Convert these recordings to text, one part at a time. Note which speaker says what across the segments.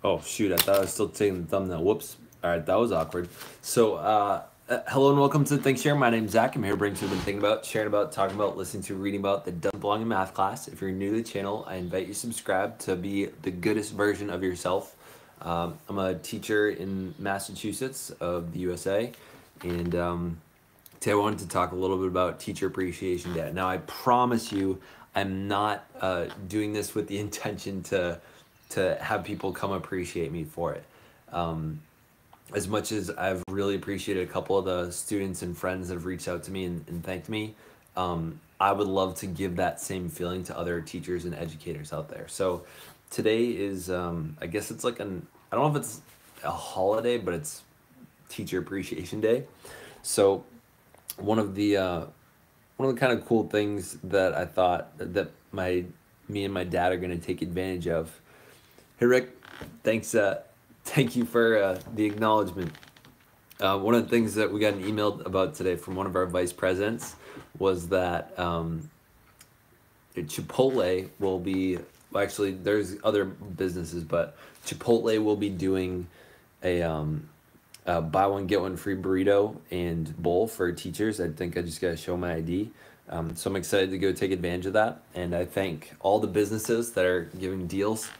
Speaker 1: Oh shoot, I thought I was still taking the thumbnail. Whoops. All right, that was awkward. So, hello and welcome to Think Share. My name's Zach. I'm here bringing to you been thinking about, sharing about, talking about, listening to, reading about that doesn't belong in math class. If you're new to the channel, I invite you to subscribe to be the goodest version of yourself. I'm a teacher in Massachusetts of the USA, and today I wanted to talk a little bit about Teacher Appreciation Day. Now, I promise you, I'm not doing this with the intention to have people come appreciate me for it. As much as I've really appreciated a couple of the students and friends that have reached out to me and thanked me, I would love to give that same feeling to other teachers and educators out there. So today is, I guess it's like I don't know if it's a holiday, but it's Teacher Appreciation Day. So one of the kind of cool things that I thought that me and my dad are going to take advantage of. Hey Rick, thanks. Thank you for the acknowledgement. One of the things that we got an email about today from one of our vice presidents was that Chipotle will be, well, actually there's other businesses, but Chipotle will be doing a buy one get one free burrito and bowl for teachers. I think I just gotta show my ID. So I'm excited to go take advantage of that, and I thank all the businesses that are giving deals.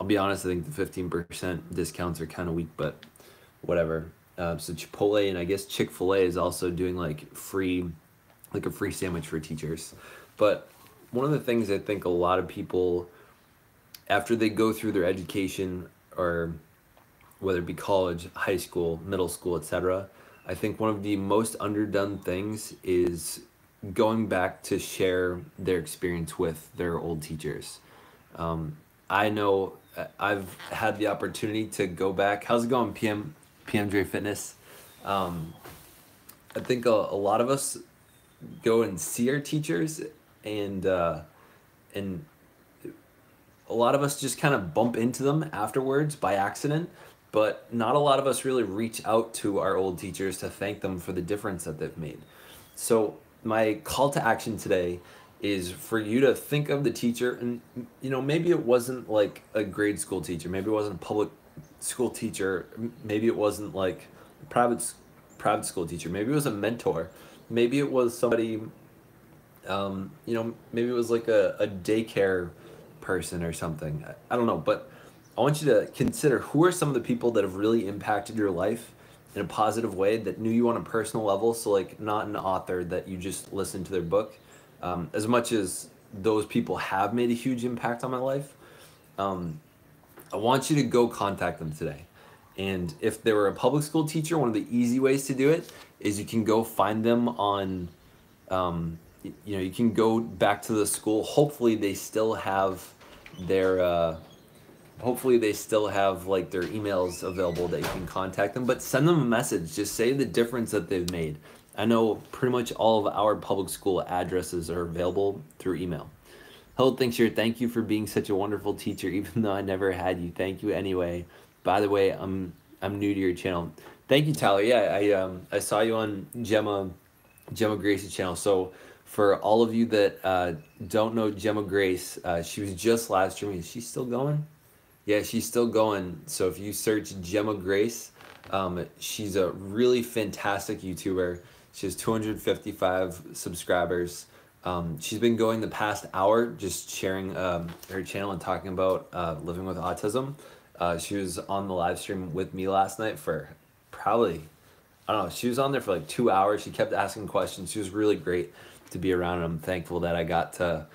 Speaker 1: I'll be honest, I think the 15% discounts are kind of weak, but whatever. So Chipotle and I guess Chick-fil-A is also doing like a free sandwich for teachers. But one of the things I think a lot of people, after they go through their education, or whether it be college, high school, middle school, etc., I think one of the most underdone things is going back to share their experience with their old teachers. I know I've had the opportunity to go back. How's it going, PMJ Fitness? I think a lot of us go and see our teachers, and and a lot of us just kind of bump into them afterwards by accident. But not a lot of us really reach out to our old teachers to thank them for the difference that they've made. So my call to action today is for you to think of the teacher, and maybe it wasn't like a grade school teacher, maybe it wasn't a public school teacher, maybe it wasn't like a private school teacher, maybe it was a mentor, maybe it was somebody, maybe it was like a daycare person or something. I don't know, but I want you to consider who are some of the people that have really impacted your life in a positive way, that knew you on a personal level. So like not an author that you just listened to their book. As much as those people have made a huge impact on my life, I want you to go contact them today. And if they were a public school teacher, one of the easy ways to do it is you can go find them on, you can go back to the school. Hopefully they still have their, hopefully they still have like their emails available that you can contact them, but send them a message. Just say the difference that they've made. I know pretty much all of our public school addresses are available through email. Hello, thanks here. Thank you for being such a wonderful teacher, even though I never had you. Thank you anyway. By the way, I'm new to your channel. Thank you, Tyler. Yeah, I saw you on Gemma Grace's channel. So for all of you that don't know Gemma Grace, she was just live streaming. Is she still going? Yeah, she's still going. So if you search Gemma Grace, she's a really fantastic YouTuber. She has 255 subscribers. She's been going the past hour just sharing her channel and talking about living with autism. She was on the live stream with me last night for probably, I don't know, she was on there for like 2 hours. She kept asking questions. She was really great to be around, and I'm thankful that I got to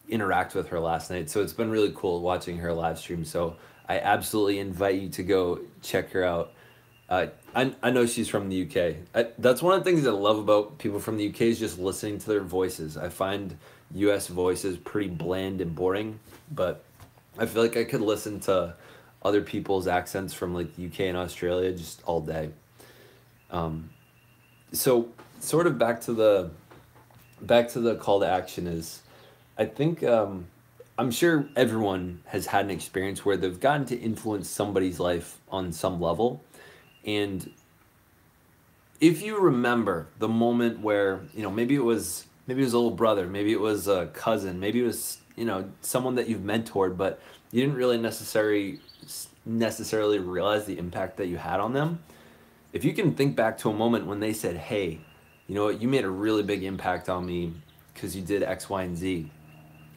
Speaker 1: interact with her last night. So it's been really cool watching her live stream. So I absolutely invite you to go check her out. I know she's from the UK. That's one of the things that I love about people from the UK is just listening to their voices. I find US voices pretty bland and boring, but I feel like I could listen to other people's accents from like the UK and Australia just all day. So sort of back to the call to action is, I think I'm sure everyone has had an experience where they've gotten to influence somebody's life on some level. And if you remember the moment where, maybe it was a little brother, maybe it was a cousin, maybe it was someone that you've mentored, but you didn't really necessarily realize the impact that you had on them. If you can think back to a moment when they said, hey, you know what, you made a really big impact on me because you did X, Y, and Z.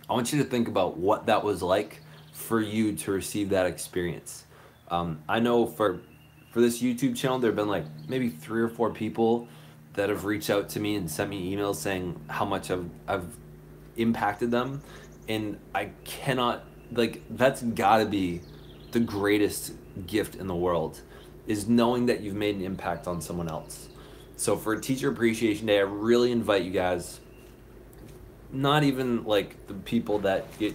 Speaker 1: I want you to think about what that was like for you to receive that experience. I know for this YouTube channel, there have been like maybe 3 or 4 people that have reached out to me and sent me emails saying how much I've impacted them. And I cannot, like, that's gotta be the greatest gift in the world, is knowing that you've made an impact on someone else. So for Teacher Appreciation Day, I really invite you guys, not even like the people that you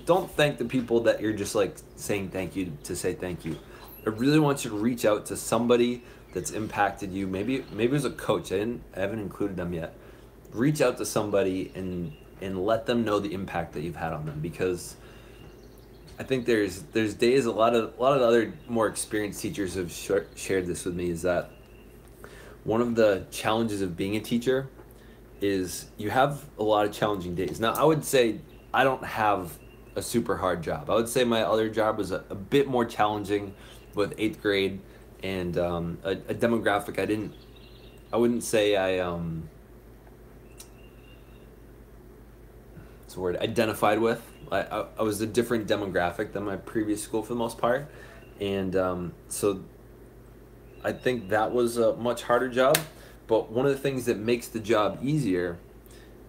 Speaker 1: don't thank the people that you're just like saying thank you to say thank you. I really want you to reach out to somebody that's impacted you. Maybe it was a coach. I haven't included them yet. Reach out to somebody and let them know the impact that you've had on them, because I think there's days, a lot of other more experienced teachers have shared this with me, is that one of the challenges of being a teacher is you have a lot of challenging days. Now, I would say I don't have a super hard job. I would say my other job was a bit more challenging with 8th grade and a demographic I wouldn't say what's the word, identified with. I was a different demographic than my previous school for the most part. And so I think that was a much harder job. But one of the things that makes the job easier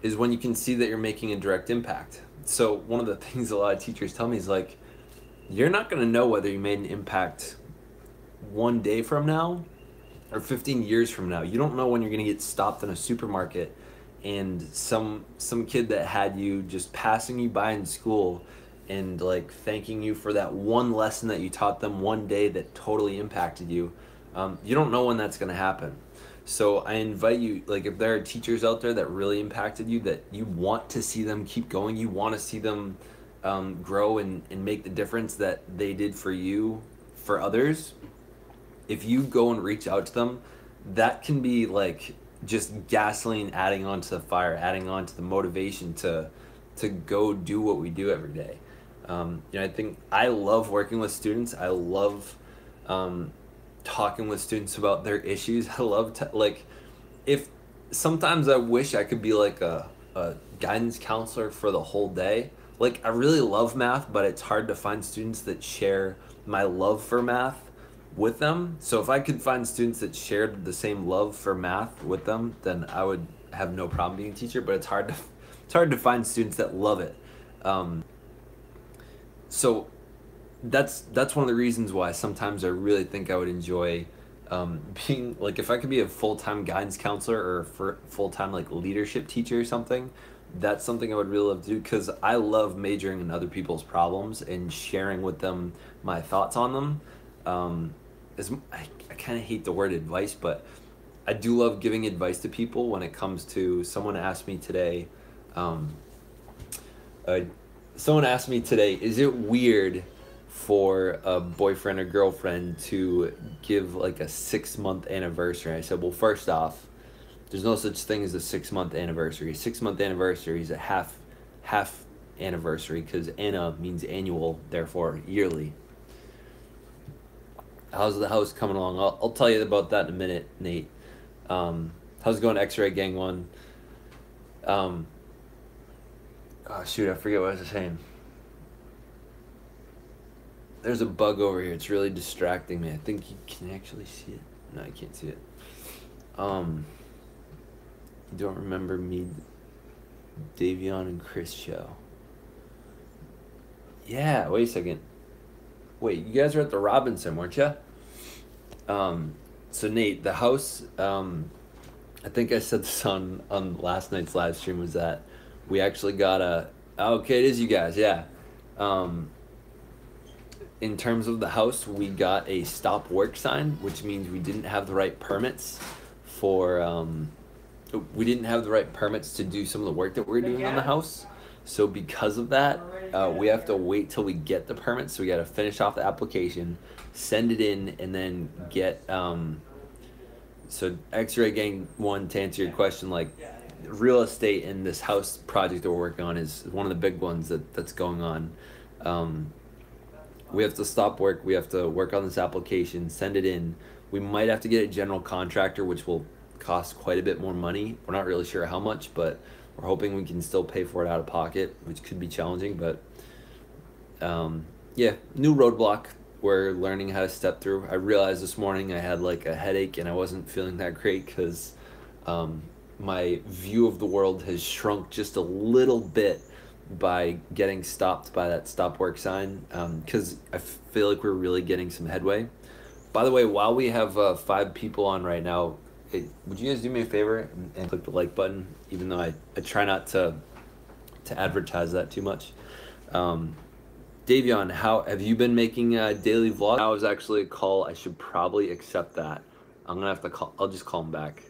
Speaker 1: is when you can see that you're making a direct impact. So one of the things a lot of teachers tell me is like, you're not going to know whether you made an impact one day from now or 15 years from now. You don't know when you're going to get stopped in a supermarket and some kid that had you just passing you by in school and like thanking you for that one lesson that you taught them one day that totally impacted you. You don't know when that's going to happen. So I invite you, like, if there are teachers out there that really impacted you, that you want to see them keep going, you want to see them grow and make the difference that they did for you, for others, if you go and reach out to them, that can be like just gasoline adding on to the fire, adding on to the motivation to go do what we do every day. I think I love working with students. I love talking with students about their issues. I love if sometimes I wish I could be like a guidance counselor for the whole day. Like, I really love math, but it's hard to find students that share my love for math with them. So if I could find students that shared the same love for math with them, then I would have no problem being a teacher. But it's hard to find students that love it. So that's one of the reasons why sometimes I really think I would enjoy being, like, if I could be a full-time guidance counselor or full-time like leadership teacher or something. That's something I would really love to do, because I love majoring in other people's problems and sharing with them my thoughts on them. I kind of hate the word advice, but I do love giving advice to people. When it comes to, someone asked me today, is it weird for a boyfriend or girlfriend to give like a 6-month anniversary? I said, well, first off, there's no such thing as a 6-month anniversary. A 6-month anniversary is a half anniversary, because Anna means annual, therefore yearly. How's the house coming along? I'll tell you about that in a minute, Nate. How's it going, X-Ray Gang 1? Oh shoot, I forget what I was saying. There's a bug over here. It's really distracting me. I think you can actually see it. No, I can't see it. You don't remember me, Davion and Chris show? Yeah, wait a second. Wait, you guys were at the Robinson, weren't you? So Nate, the house, I think I said this on last night's live stream, was that we actually got okay, it is you guys, yeah. In terms of the house, we got a stop work sign, which means we didn't have the right permits to do some of the work that we're doing on the house. So because of that, we have to wait till we get the permits. So we got to finish off the application, send it in, and then get, so X-Ray Gang 1, to answer your question, like, real estate and this house project that we're working on is one of the big ones that's going on. Um, we have to stop work. We have to work on this application, send it in. We might have to get a general contractor, which will cost quite a bit more money. We're not really sure how much, but we're hoping we can still pay for it out of pocket, which could be challenging. But yeah, new roadblock we're learning how to step through. I realized this morning I had like a headache and I wasn't feeling that great because my view of the world has shrunk just a little bit by getting stopped by that stop work sign, because I feel like we're really getting some headway. By the way, while we have 5 people on right now, would you guys do me a favor and click the like button, even though I try not to advertise that too much. Davion, how have you been making daily vlogs? That was actually a call. I should probably accept that. I'm gonna have to call. I'll just call him back.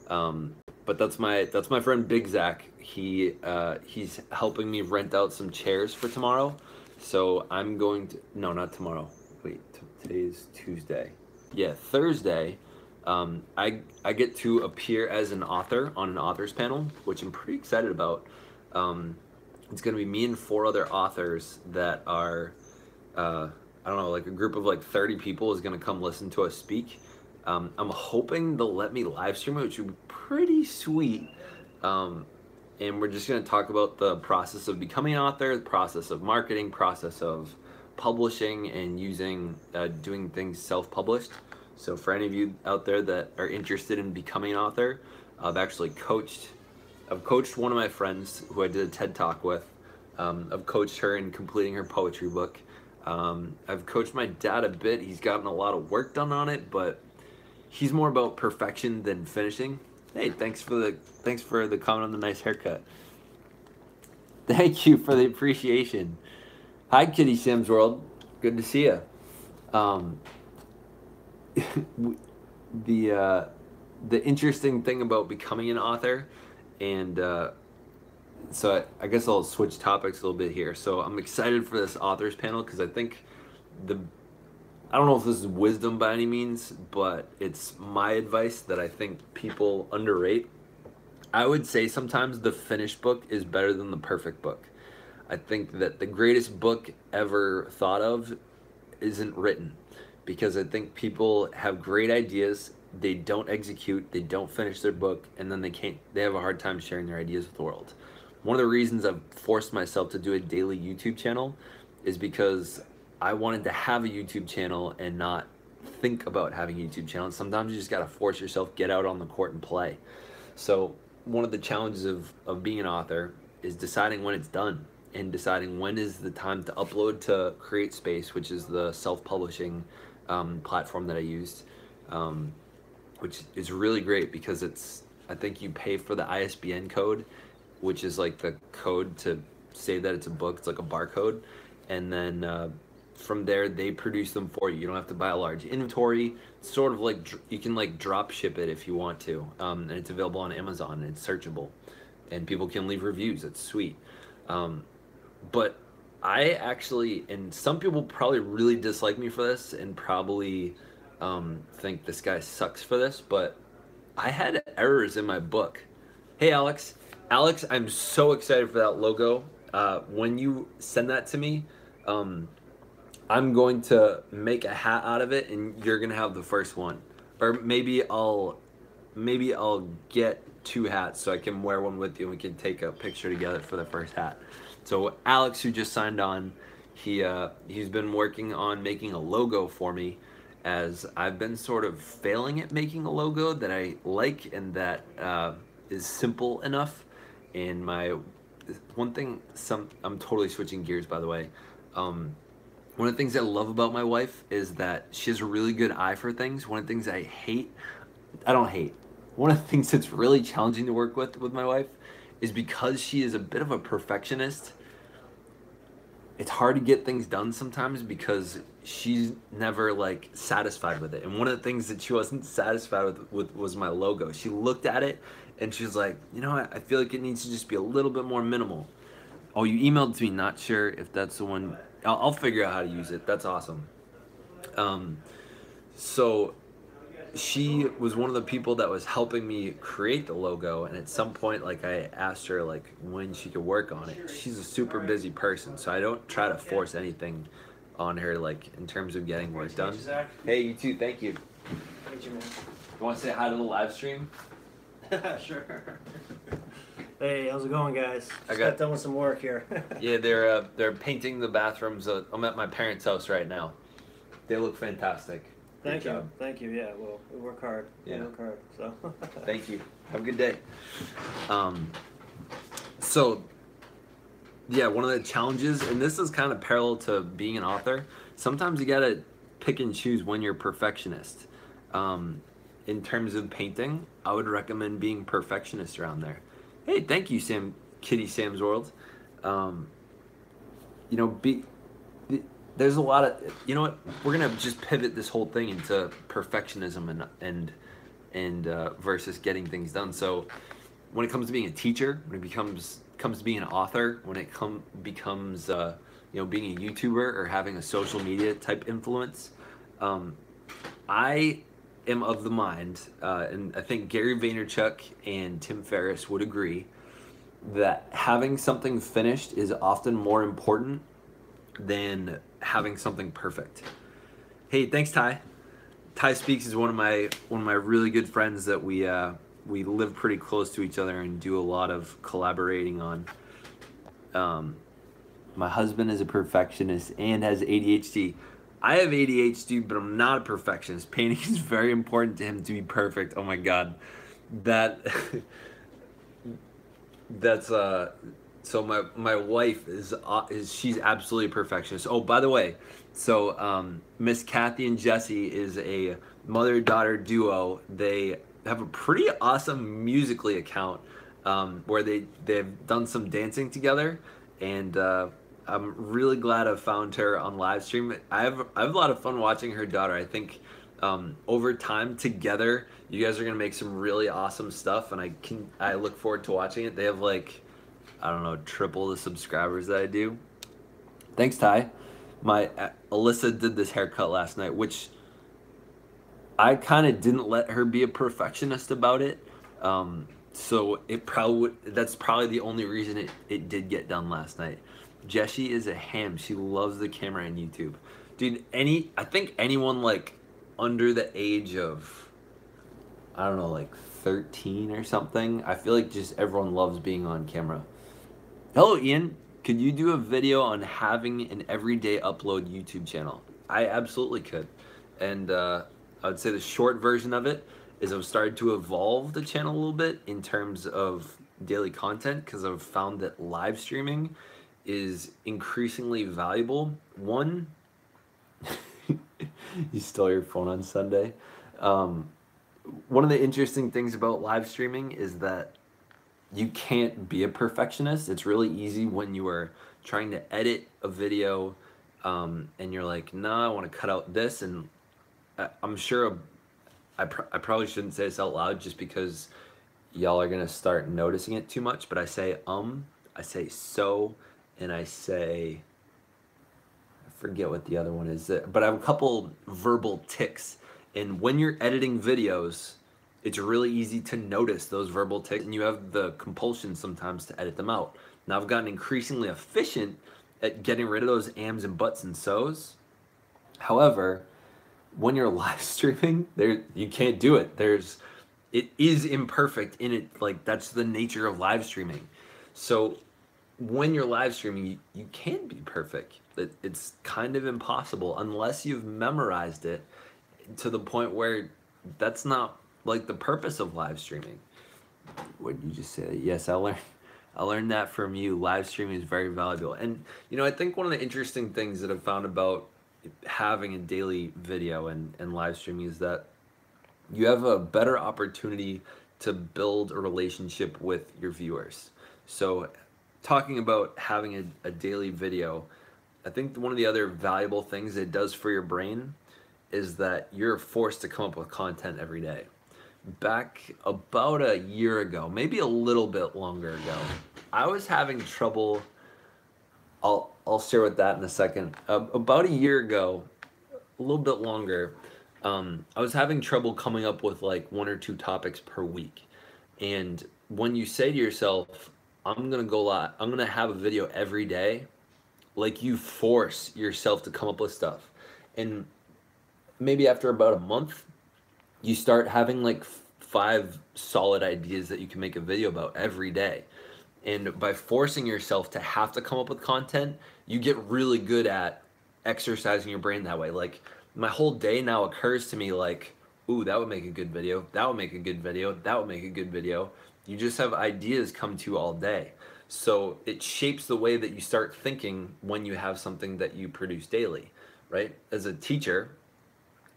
Speaker 1: But that's my friend Big Zach. He's helping me rent out some chairs for tomorrow. So I'm going to, no, not tomorrow. Wait, today is Tuesday. Yeah, Thursday. I get to appear as an author on an authors panel, which I'm pretty excited about. It's gonna be me and 4 other authors that are, I don't know, like a group of like 30 people is gonna come listen to us speak. I'm hoping they'll let me live stream it, which would be pretty sweet. And we're just gonna talk about the process of becoming an author, the process of marketing, process of publishing, and using, doing things self-published. So for any of you out there that are interested in becoming an author, I've coached one of my friends who I did a TED Talk with. I've coached her in completing her poetry book. I've coached my dad a bit. He's gotten a lot of work done on it, but he's more about perfection than finishing. Hey, thanks for the comment on the nice haircut. Thank you for the appreciation. Hi, Kitty Sims World. Good to see you. The interesting thing about becoming an author, and so I guess I'll switch topics a little bit here. So I'm excited for this authors panel because I think I don't know if this is wisdom by any means, but it's my advice that I think people underrate. I would say sometimes the finished book is better than the perfect book. I think that the greatest book ever thought of isn't written, because I think people have great ideas, they don't execute, they don't finish their book, and then they have a hard time sharing their ideas with the world. One of the reasons I've forced myself to do a daily YouTube channel is because I wanted to have a YouTube channel and not think about having a YouTube channel. And sometimes you just gotta force yourself, get out on the court and play. So one of the challenges of being an author is deciding when it's done and deciding when is the time to upload to CreateSpace, which is the self-publishing platform that I used, which is really great because I think you pay for the ISBN code, which is like the code to say that it's a book. It's like a barcode. And then from there, they produce them for you. You don't have to buy a large inventory. It's sort of like you can like drop ship it if you want to. And it's available on Amazon. And it's searchable. And people can leave reviews. It's sweet. But I actually, and some people probably really dislike me for this and probably think this guy sucks for this, but I had errors in my book. Hey, Alex. Alex, I'm so excited for that logo. When you send that to me, I'm going to make a hat out of it, and you're gonna have the first one. Or maybe I'll get 2 hats so I can wear one with you and we can take a picture together for the first hat. So Alex, who just signed on, he's been working on making a logo for me, as I've been sort of failing at making a logo that I like and that is simple enough. And one thing, I'm totally switching gears, by the way. One of the things I love about my wife is that she has a really good eye for things. One of the things one of the things that's really challenging to work with my wife is because she is a bit of a perfectionist. It's hard to get things done sometimes because she's never like satisfied with it. And one of the things that she wasn't satisfied with was my logo. She looked at it and she was like, you know what? I feel like it needs to just be a little bit more minimal. Oh, you emailed to me. Not sure if that's the one. I'll figure out how to use it. That's awesome. So she was one of the people that was helping me create the logo, and at some point, like, I asked her like when she could work on it. She's a super busy person, so I don't try to force anything on her, like in terms of getting work done. Hey, you too. Thank you.
Speaker 2: Thank you, man.
Speaker 1: You want to say hi to the live stream?
Speaker 2: Sure. Hey, how's it going, guys?
Speaker 1: I
Speaker 2: Just
Speaker 1: got-
Speaker 2: got done with some work here.
Speaker 1: Yeah, they're painting the bathrooms. I'm at my parents' house right now. They look fantastic.
Speaker 2: Thank
Speaker 1: Good
Speaker 2: you.
Speaker 1: job.
Speaker 2: Thank you. Yeah, well, we work hard.
Speaker 1: Yeah.
Speaker 2: We work hard. So.
Speaker 1: Thank you. Have a good day. So, yeah, one of the challenges, and this is kind of parallel to being an author, sometimes you gotta pick and choose when you're a perfectionist. In terms of painting, I would recommend being perfectionist around there. Hey, thank you, Sam, Kitty Sam's World. You know, there's a lot of, you know what, we're gonna just pivot this whole thing into perfectionism and versus getting things done. So when it comes to being a teacher, when it comes to being an author, when it becomes you know, being a YouTuber or having a social media type influence, I am of the mind, and I think Gary Vaynerchuk and Tim Ferriss would agree, that having something finished is often more important than having something perfect. Hey, thanks, Ty. Ty Speaks is one of my really good friends that we live pretty close to each other and do a lot of collaborating on. My husband is a perfectionist and has ADHD. I have ADHD, but I'm not a perfectionist. Painting is very important to him to be perfect. Oh my God, that's so my wife is she's absolutely a perfectionist. Oh, by the way, so Miss Kathy and Jesse is a mother-daughter duo. They have a pretty awesome Musically account where they've done some dancing together, and I'm really glad I found her on live stream. I have a lot of fun watching her daughter. I think over time together, you guys are gonna make some really awesome stuff, and I look forward to watching it. They have like, I don't know, triple the subscribers that I do. Thanks, Ty. My Alyssa did this haircut last night, which I kind of didn't let her be a perfectionist about it. So that's probably the only reason it did get done last night. Jessie is a ham. She loves the camera and YouTube. Dude, I think anyone like under the age of, I don't know, like 13 or something, I feel like just everyone loves being on camera. Hello, Ian. Could you do a video on having an everyday upload YouTube channel? I absolutely could. And I would say the short version of it is I've started to evolve the channel a little bit in terms of daily content, because I've found that live streaming is increasingly valuable. One, you stole your phone on Sunday. One of the interesting things about live streaming is that you can't be a perfectionist. It's really easy when you are trying to edit a video and you're like, nah, I want to cut out this. And I'm sure I probably shouldn't say this out loud just because y'all are going to start noticing it too much. But I say so, and I say, I forget what the other one is, but I have a couple verbal tics. And when you're editing videos, it's really easy to notice those verbal tics, and you have the compulsion sometimes to edit them out. Now I've gotten increasingly efficient at getting rid of those ams and buts and so's. However, when you're live streaming, you can't do it. It is imperfect in it, like that's the nature of live streaming. So when you're live streaming, you can't be perfect. It's kind of impossible unless you've memorized it to the point where that's not like the purpose of live streaming. What did you just say? Yes, I learned that from you. Live streaming is very valuable. And you know, I think one of the interesting things that I've found about having a daily video and live streaming is that you have a better opportunity to build a relationship with your viewers. So talking about having a daily video, I think one of the other valuable things it does for your brain is that you're forced to come up with content every day. Back about a year ago, maybe a little bit longer ago, I was having trouble. I'll share with that in a second. About a year ago, a little bit longer, I was having trouble coming up with like 1 or 2 topics per week. And when you say to yourself, I'm gonna go live, I'm gonna have a video every day, like you force yourself to come up with stuff. And maybe after about a month, you start having like 5 solid ideas that you can make a video about every day. And by forcing yourself to have to come up with content, you get really good at exercising your brain that way. Like my whole day now occurs to me like, ooh, that would make a good video. That would make a good video. That would make a good video. You just have ideas come to you all day. So it shapes the way that you start thinking when you have something that you produce daily, right? As a teacher,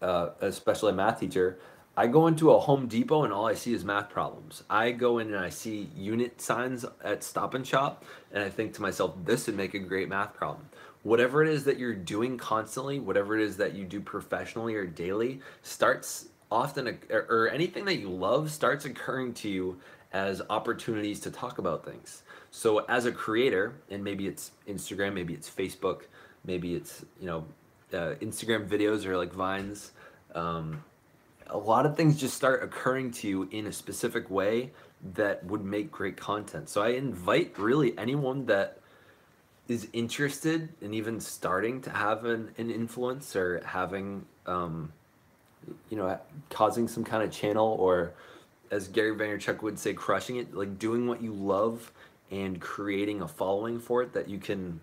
Speaker 1: especially a math teacher, I go into a Home Depot and all I see is math problems. I go in and I see unit signs at Stop and Shop, and I think to myself, this would make a great math problem. Whatever it is that you're doing constantly, whatever it is that you do professionally or daily, starts often, or anything that you love starts occurring to you as opportunities to talk about things. So as a creator, and maybe it's Instagram, maybe it's Facebook, maybe it's, Instagram videos or like Vines, a lot of things just start occurring to you in a specific way that would make great content. So I invite really anyone that is interested in even starting to have an influence or having, causing some kind of channel, or as Gary Vaynerchuk would say, crushing it, like doing what you love and creating a following for it that you can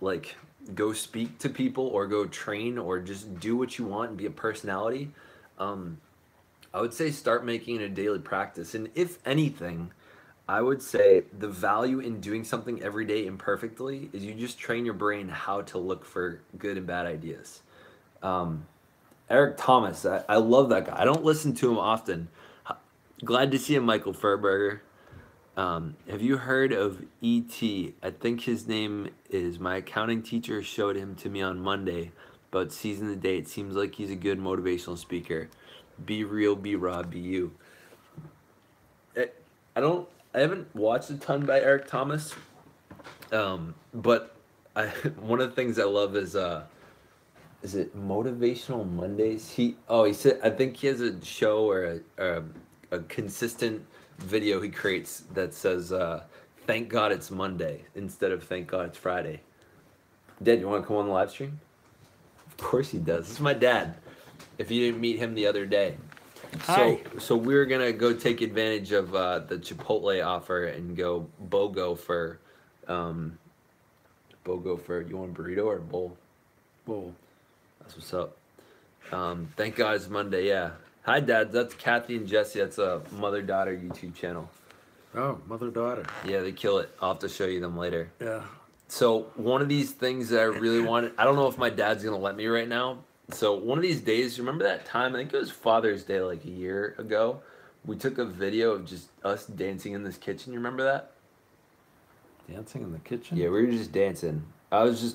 Speaker 1: like go speak to people or go train or just do what you want and be a personality. I would say start making it a daily practice. And if anything, I would say the value in doing something every day imperfectly is you just train your brain how to look for good and bad ideas. Eric Thomas, I love that guy. I don't listen to him often. Glad to see him, Michael Furberger. Have you heard of E.T.? I think his name is, my accounting teacher showed him to me on Monday, but seizing the day. It seems like he's a good motivational speaker. Be real, be raw, be you. I haven't watched a ton by Eric Thomas, but one of the things I love is it Motivational Mondays? He said, I think he has a show or a consistent video he creates that says, thank God it's Monday instead of thank God it's Friday. Dad, you want to come on the live stream? Of course he does. This is my dad. If you didn't meet him the other day.
Speaker 2: Hi.
Speaker 1: So we're going to go take advantage of the Chipotle offer and go BOGO for, you want burrito or bowl?
Speaker 2: Bowl.
Speaker 1: That's what's up. Thank God it's Monday, yeah. Hi, Dad. That's Kathy and Jesse. That's a mother-daughter YouTube channel.
Speaker 2: Oh, mother-daughter.
Speaker 1: Yeah, they kill it. I'll have to show you them later.
Speaker 2: Yeah.
Speaker 1: So one of these things that I really wanted, I don't know if my dad's going to let me right now. So one of these days, remember that time, I think it was Father's Day like a year ago, we took a video of just us dancing in this kitchen. You remember that?
Speaker 2: Dancing in the kitchen?
Speaker 1: Yeah, we were just dancing.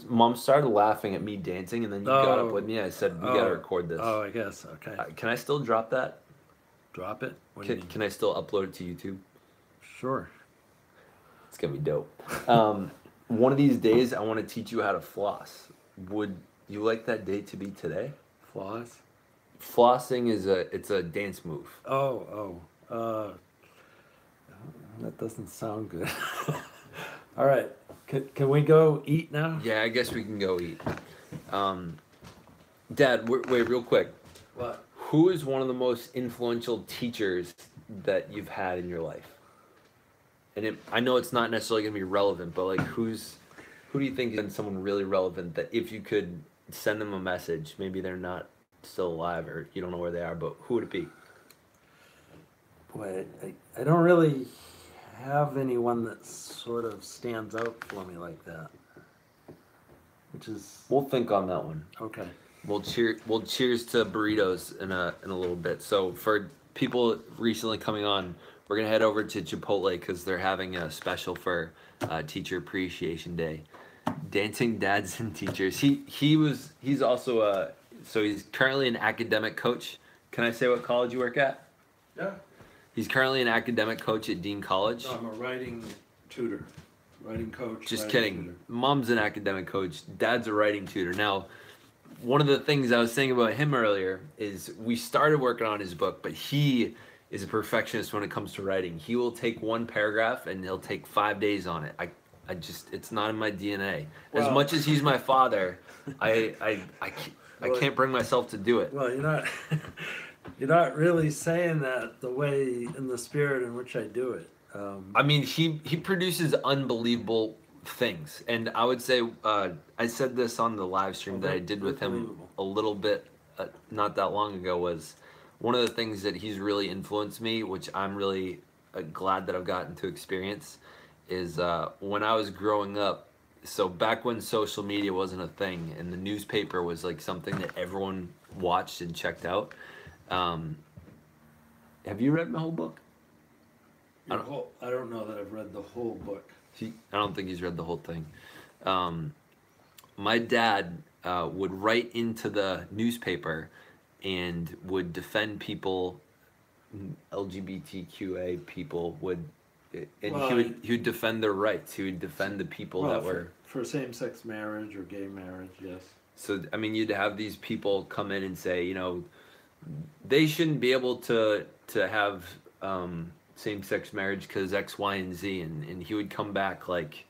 Speaker 1: Mom started laughing at me dancing, and then you got up with me. I said, we got to record this.
Speaker 2: Oh, I guess. Okay.
Speaker 1: Can I still drop that?
Speaker 2: Drop it? What do you mean?
Speaker 1: Can I still upload it to YouTube?
Speaker 2: Sure.
Speaker 1: It's going to be dope. One of these days, I want to teach you how to floss. Would you like that day to be today?
Speaker 2: Floss?
Speaker 1: Flossing it's a dance move.
Speaker 2: That doesn't sound good. All right. Can we go eat now?
Speaker 1: Yeah, I guess we can go eat. Dad, wait, real quick.
Speaker 2: What?
Speaker 1: Who is one of the most influential teachers that you've had in your life? And I know it's not necessarily going to be relevant, but like who do you think is someone really relevant that if you could send them a message, maybe they're not still alive or you don't know where they are, but who would it be?
Speaker 2: Boy, I don't really have anyone that sort of stands out for me like that. Which is...
Speaker 1: We'll think on that one.
Speaker 2: Okay.
Speaker 1: We'll cheers to burritos in a little bit. So for people recently coming on, we're gonna head over to Chipotle because they're having a special for Teacher Appreciation Day. Dancing Dads and Teachers. He's also he's currently an academic coach. Can I say what college you work at?
Speaker 2: Yeah.
Speaker 1: He's currently an academic coach at Dean College.
Speaker 2: No, I'm a writing tutor. Writing coach.
Speaker 1: Just
Speaker 2: writing
Speaker 1: kidding.
Speaker 2: tutor.
Speaker 1: Mom's an academic coach. Dad's a writing tutor. Now, one of the things I was saying about him earlier is we started working on his book, but he is a perfectionist when it comes to writing. He will take one paragraph and he'll take 5 days on it. I just, it's not in my DNA. As
Speaker 2: Well-
Speaker 1: much as he's my father, I can't bring myself to do it.
Speaker 2: Well, you're not really saying that the way in the spirit in which I do it.
Speaker 1: I mean, he produces unbelievable things, and I would say I said this on the live stream that I did with him
Speaker 2: Unbelievable.
Speaker 1: a little bit not that long ago. Was one of the things that he's really influenced me, which I'm really glad that I've gotten to experience, is when I was growing up. So back when social media wasn't a thing, and the newspaper was like something that everyone watched and checked out. Have you read my whole book?
Speaker 2: I don't know that I've read the whole book.
Speaker 1: I don't think he's read the whole thing. My dad would write into the newspaper and would defend people, LGBTQA people would, and
Speaker 2: Well,
Speaker 1: he would defend their rights. He would defend the people that were.
Speaker 2: for same-sex marriage or gay marriage, yes.
Speaker 1: So I mean, you'd have these people come in and say, you know, they shouldn't be able to have same-sex marriage because X, Y, and Z, and he would come back like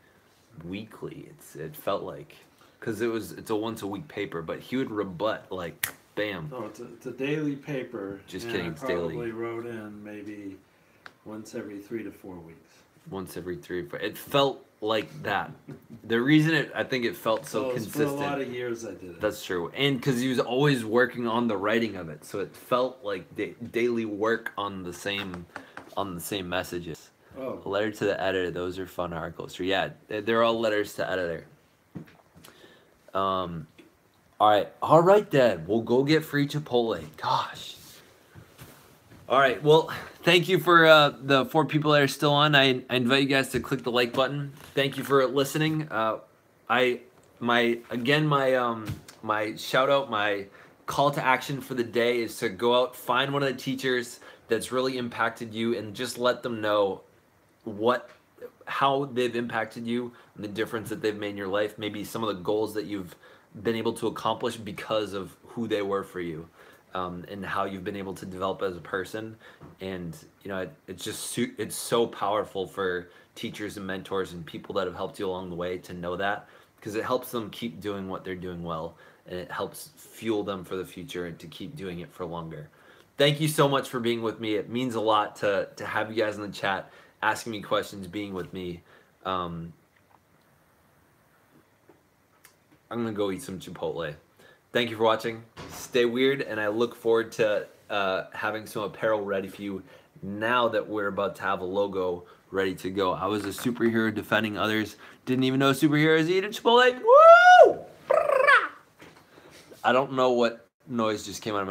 Speaker 1: weekly. It felt like, because it's a once-a-week paper, but he would rebut like, bam.
Speaker 2: No, it's a daily paper.
Speaker 1: Just
Speaker 2: and
Speaker 1: kidding,
Speaker 2: I
Speaker 1: it's daily.
Speaker 2: probably wrote in maybe once every 3 to 4 weeks.
Speaker 1: Once every 3 or 4. It felt like that. The reason I think it felt so
Speaker 2: Well,
Speaker 1: consistent.
Speaker 2: for a lot of years I did it.
Speaker 1: That's true, and because he was always working on the writing of it, so it felt like daily work on the same messages.
Speaker 2: Oh,
Speaker 1: A letter to the editor. Those are fun articles. So yeah, they're all letters to editor. All right, Dad. We'll go get free Chipotle. Gosh. All right. Well, thank you for the 4 people that are still on. I invite you guys to click the like button. Thank you for listening. My shout out, my call to action for the day is to go out, find one of the teachers that's really impacted you, and just let them know how they've impacted you and the difference that they've made in your life. Maybe some of the goals that you've been able to accomplish because of who they were for you. And how you've been able to develop as a person, and it's so powerful for teachers and mentors and people that have helped you along the way to know that, because it helps them keep doing what they're doing well, and it helps fuel them for the future and to keep doing it for longer. Thank you so much for being with me. It means a lot to have you guys in the chat, asking me questions, being with me. I'm gonna go eat some Chipotle. Thank you for watching. Stay weird, and I look forward to having some apparel ready for you now that we're about to have a logo ready to go. I was a superhero defending others. Didn't even know superheroes eat at Chipotle. Woo! I don't know what noise just came out of my mouth.